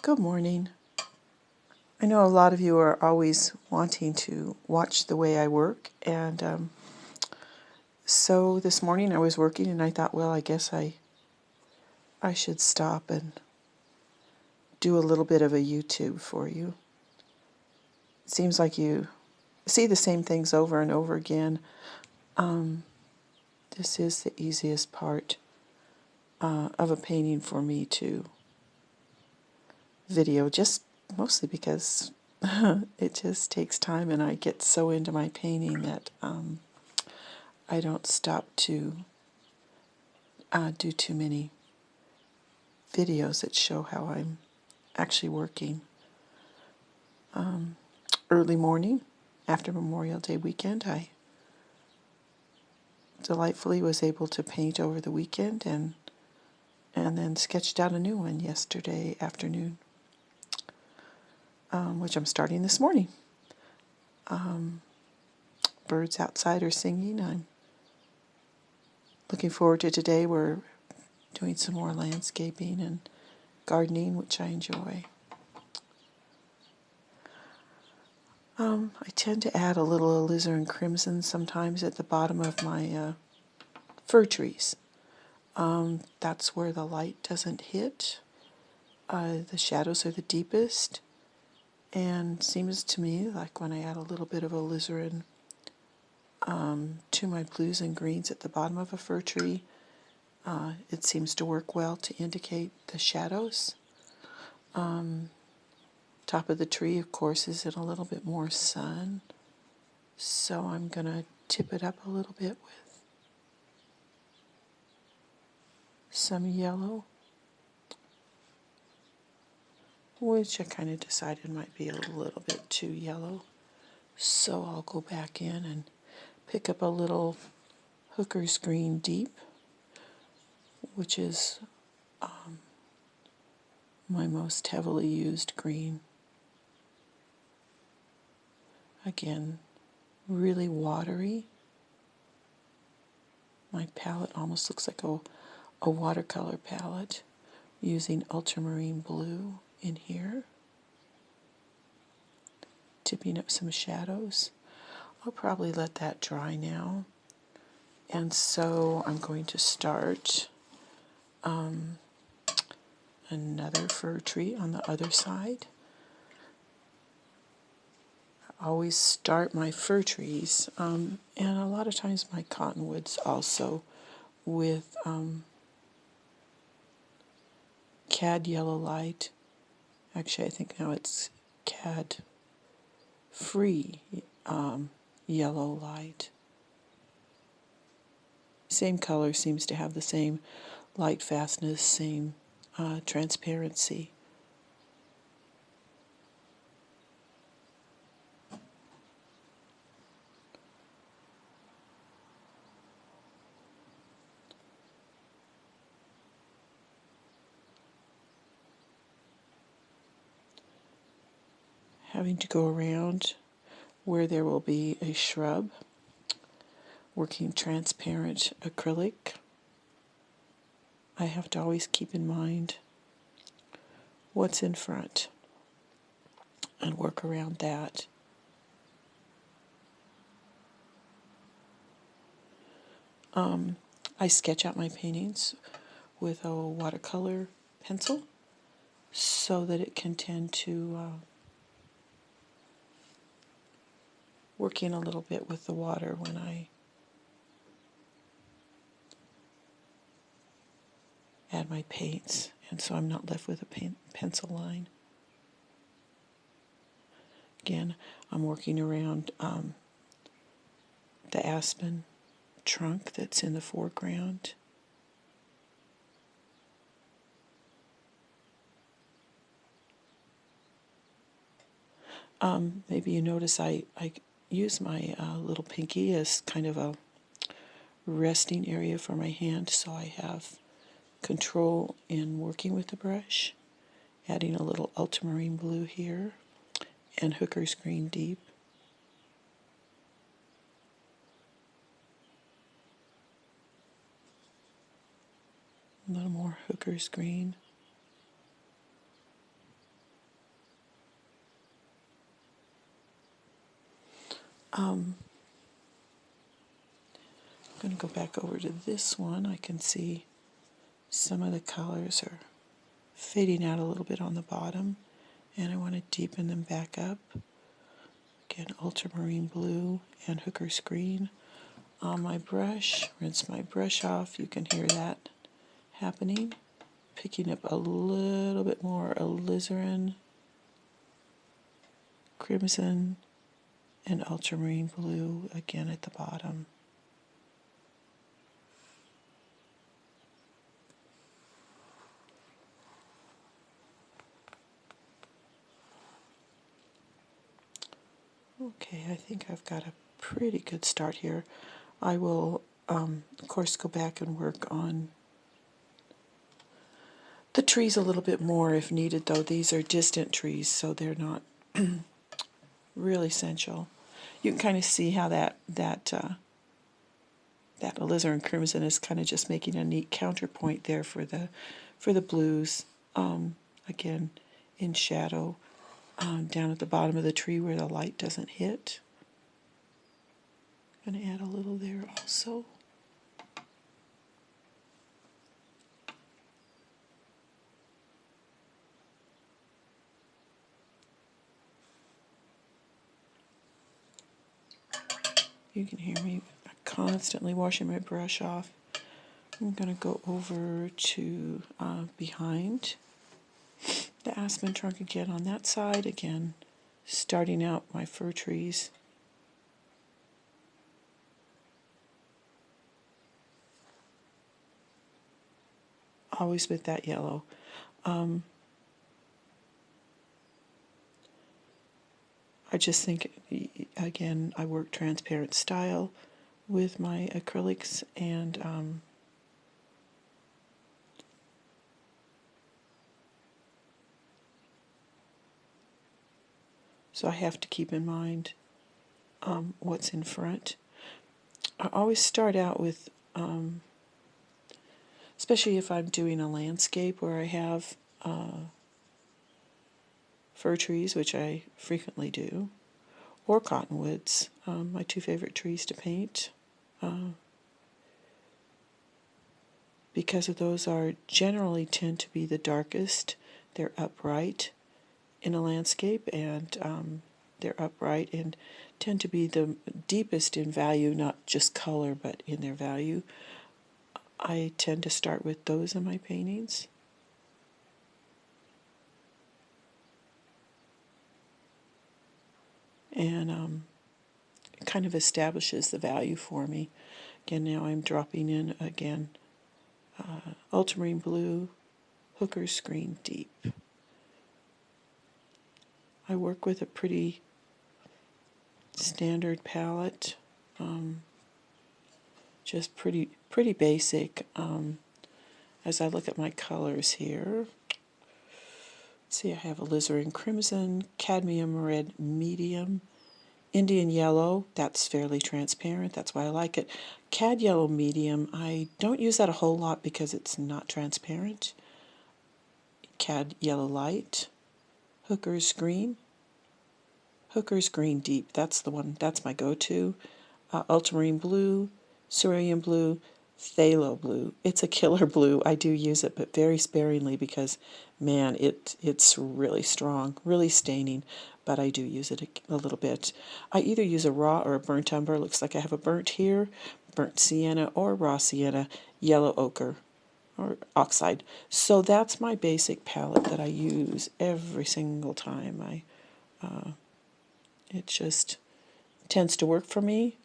Good morning. I know a lot of you are always wanting to watch the way I work, and so this morning I was working and I thought, well, I guess I should stop and do a little bit of a YouTube for you. It seems like you see the same things over and over again. This is the easiest part of a painting for me to video, just mostly because it just takes time and I get so into my painting that I don't stop to do too many videos that show how I'm actually working. Early morning, after Memorial Day weekend, I delightfully was able to paint over the weekend and then sketched out a new one yesterday afternoon, which I'm starting this morning. Birds outside are singing. I'm looking forward to today. We're doing some more landscaping and gardening, which I enjoy. I tend to add a little alizarin crimson sometimes at the bottom of my fir trees. That's where the light doesn't hit. The shadows are the deepest, and seems to me like when I add a little bit of alizarin to my blues and greens at the bottom of a fir tree, it seems to work well to indicate the shadows. Top of the tree, of course, is in a little bit more sun, so I'm going to tip it up a little bit with some yellow, which I kind of decided might be a little bit too yellow. So I'll go back in and pick up a little Hooker's Green Deep, which is my most heavily used green. Again, really watery. My palette almost looks like a watercolor palette, using ultramarine blue in here, tipping up some shadows. I'll probably let that dry now. And so I'm going to start another fir tree on the other side. I always start my fir trees, and a lot of times my cottonwoods also, with cad yellow light. Actually, I think now it's cad free yellow light. Same color, seems to have the same light fastness, same transparency. Having to go around where there will be a shrub, working transparent acrylic. I have to always keep in mind what's in front and work around that. I sketch out my paintings with a watercolor pencil so that it can tend to work in a little bit with the water when I add my paints, and so I'm not left with a pencil line. Again, I'm working around the aspen trunk that's in the foreground. Maybe you notice I use my little pinky as kind of a resting area for my hand, so I have control in working with the brush. Adding a little ultramarine blue here and Hooker's Green Deep. A little more Hooker's Green. I'm going to go back over to this one. I can see some of the colors are fading out a little bit on the bottom, and I want to deepen them back up. Again, ultramarine blue and hooker's green on my brush. Rinse my brush off. You can hear that happening. Picking up a little bit more alizarin, crimson, and ultramarine blue again at the bottom. Okay, I think I've got a pretty good start here. I will, of course, go back and work on the trees a little bit more if needed, though. These are distant trees, so they're not really essential. You can kind of see how that alizarin crimson is kind of just making a neat counterpoint there for the blues. Again, in shadow, down at the bottom of the tree where the light doesn't hit. I'm going to add a little there also. You can hear me constantly washing my brush off. I'm going to go over to behind the aspen trunk again on that side. Again, starting out my fir trees. Always with that yellow. I just think, again, I work transparent style with my acrylics, and so I have to keep in mind what's in front. I always start out with, especially if I'm doing a landscape where I have fir trees, which I frequently do, or cottonwoods, my two favorite trees to paint, because of those are generally tend to be the darkest. They're upright in a landscape, and they're upright and tend to be the deepest in value, not just color, but in their value. I tend to start with those in my paintings. And it kind of establishes the value for me. Again, now I'm dropping in again ultramarine blue, hooker's green deep. I work with a pretty standard palette, just pretty basic. As I look at my colors here, let's see, I have alizarin crimson, cadmium red medium, Indian yellow, that's fairly transparent, that's why I like it. Cad yellow medium, I don't use that a whole lot because it's not transparent. Cad yellow light, hooker's green deep, that's the one, that's my go-to. Ultramarine blue, cerulean blue, phthalo blue. It's a killer blue. I do use it, but very sparingly because, man, it's really strong, really staining, but I do use it a little bit. I either use a raw or a burnt umber. Looks like I have a burnt here, burnt sienna or raw sienna, yellow ochre or oxide. So that's my basic palette that I use every single time. It just tends to work for me.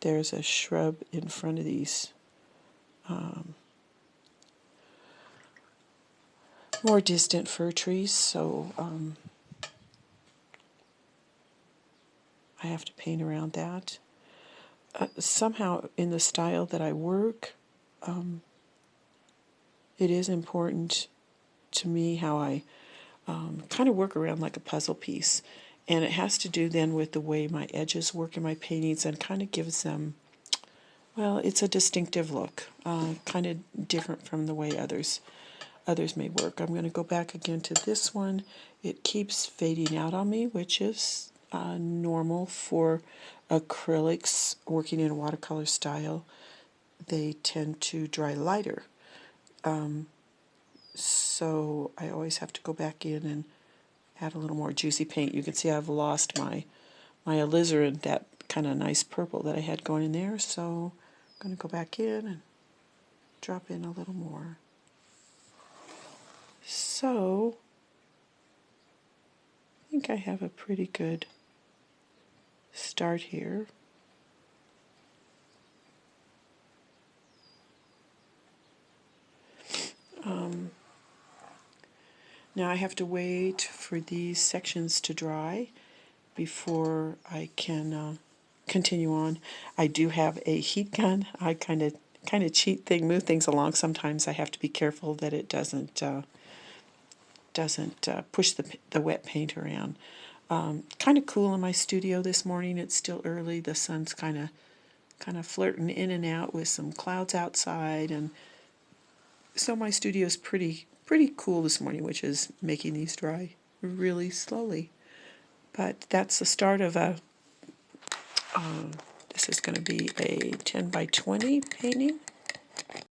There's a shrub in front of these more distant fir trees, so I have to paint around that. Somehow, in the style that I work, it is important to me how I kind of work around like a puzzle piece. And it has to do then with the way my edges work in my paintings and kind of gives them, well, it's a distinctive look, kind of different from the way others others may work. I'm going to go back again to this one. It keeps fading out on me, which is normal for acrylics working in a watercolor style. They tend to dry lighter. So I always have to go back in and add a little more juicy paint. You can see I've lost my alizarin, that kind of nice purple that I had going in there. So I'm going to go back in and drop in a little more. So I think I have a pretty good start here. Now I have to wait for these sections to dry before I can continue on. I do have a heat gun. I kind of cheat move things along. Sometimes I have to be careful that it doesn't push the wet paint around. Kind of cool in my studio this morning. It's still early. The sun's kind of flirting in and out with some clouds outside, and so my studio is pretty cool this morning, which is making these dry really slowly. But that's the start of a. This is going to be a 10 by 20 painting.